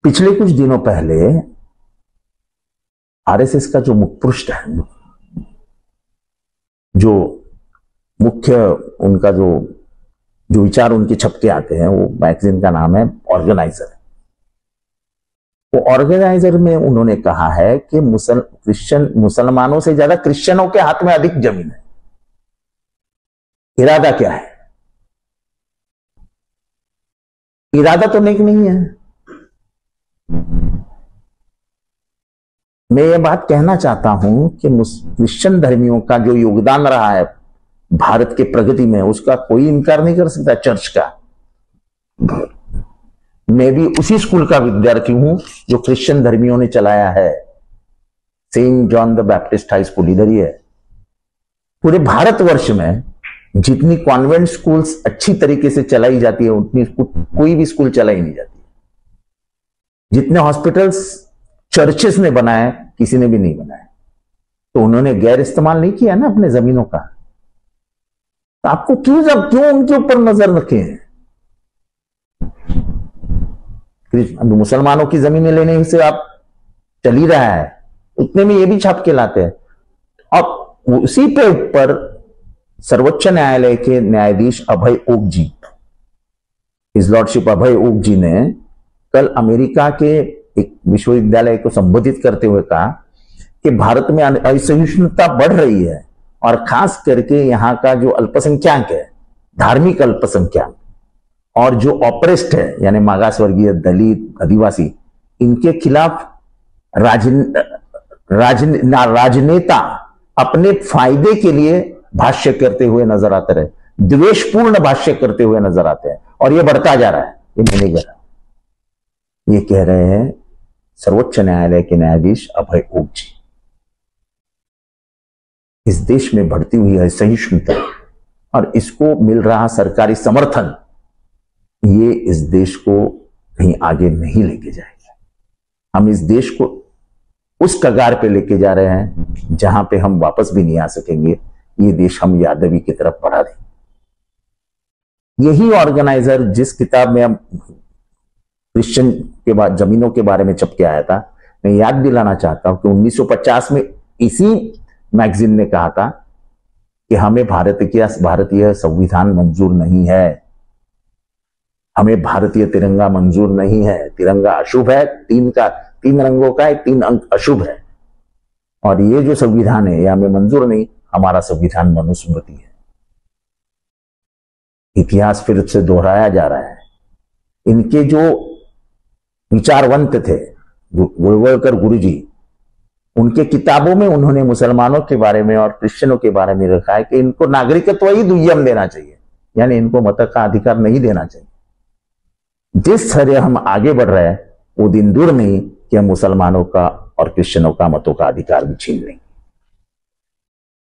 पिछले कुछ दिनों पहले आरएसएस का जो मुखपृष्ठ है, जो मुख्य उनका जो विचार उनके छपके आते हैं, वो मैगजीन का नाम है ऑर्गेनाइजर। वो ऑर्गेनाइजर में उन्होंने कहा है कि मुसलमानों से ज्यादा क्रिश्चियनों के हाथ में अधिक जमीन है। इरादा क्या है? इरादा तो नेक नहीं है। मैं ये बात कहना चाहता हूं कि क्रिश्चियन धर्मियों का जो योगदान रहा है भारत के प्रगति में, उसका कोई इनकार नहीं कर सकता। चर्च का, मैं भी उसी स्कूल का विद्यार्थी हूं जो क्रिश्चियन धर्मियों ने चलाया है। Saint John the Baptist high school इधर ही है। पूरे भारतवर्ष में जितनी कॉन्वेंट स्कूल्स अच्छी तरीके से चलाई जाती है, उतनी कोई भी स्कूल चलाई नहीं जाती। जितने हॉस्पिटल्स चर्चेस ने बनाए, किसी ने भी नहीं बनाए। तो उन्होंने गैर इस्तेमाल नहीं किया ना अपने जमीनों का। तो आपको क्यों उनके ऊपर नजर रखे हैं? मुसलमानों की जमीनें लेने से आप चल ही रहा है, उतने में ये भी छाप के लाते हैं। अब उसी पे ऊपर सर्वोच्च न्यायालय के न्यायाधीश अभय ओक जी, हिज लॉर्डशिप अभय ओक जी ने कल अमेरिका के एक विश्वविद्यालय को संबोधित करते हुए कहा कि भारत में असहिष्णुता बढ़ रही है और खास करके यहां का जो अल्पसंख्यक है, धार्मिक अल्पसंख्यक, और जो ऑपरेस्ट है यानी मागासवर्गीय, दलित, आदिवासी, इनके खिलाफ राजनेता अपने फायदे के लिए भाष्य करते हुए नजर आते रहे, द्वेषपूर्ण भाष्य करते हुए नजर आते हैं। और यह बढ़ता जा रहा है। ये मैं नहीं कह रहा, ये कह रहे हैं सर्वोच्च न्यायालय के न्यायाधीश अभय ओक जी। इस देश में बढ़ती हुई असहिष्णुता और इसको मिल रहा सरकारी समर्थन, ये इस देश को कहीं आगे नहीं लेके जाएगा। हम इस देश को उस कगार पे लेके जा रहे हैं जहां पे हम वापस भी नहीं आ सकेंगे। ये देश हम यादवी की तरफ बढ़ा दें। यही ऑर्गेनाइजर जिस किताब में हम क्रिश्चियन के बाद जमीनों के बारे में छप के आया था, मैं याद दिलाना चाहता हूं कि 1950 में इसी मैगजीन ने कहा था कि हमें भारतीय संविधान मंजूर नहीं है, हमें भारतीय तिरंगा मंजूर नहीं है, तिरंगा अशुभ है, तीन रंगों का है, 3 अंक अशुभ है, और ये जो संविधान है ये हमें मंजूर नहीं, हमारा संविधान मनुस्मृति है। इतिहास फिर से दोहराया जा रहा है। इनके जो विचारवंत थे गोलवलकर गुरुजी, उनके किताबों में उन्होंने मुसलमानों के बारे में और क्रिश्चियनों के बारे में लिखा है कि इनको नागरिकत्व ही दुय्यम देना चाहिए, यानी इनको मत का अधिकार नहीं देना चाहिए। जिस तरह हम आगे बढ़ रहे हैं वो दिन दूर नहीं कि हम मुसलमानों का और क्रिश्चियनों का मतों का अधिकार भी छीन लेंगे।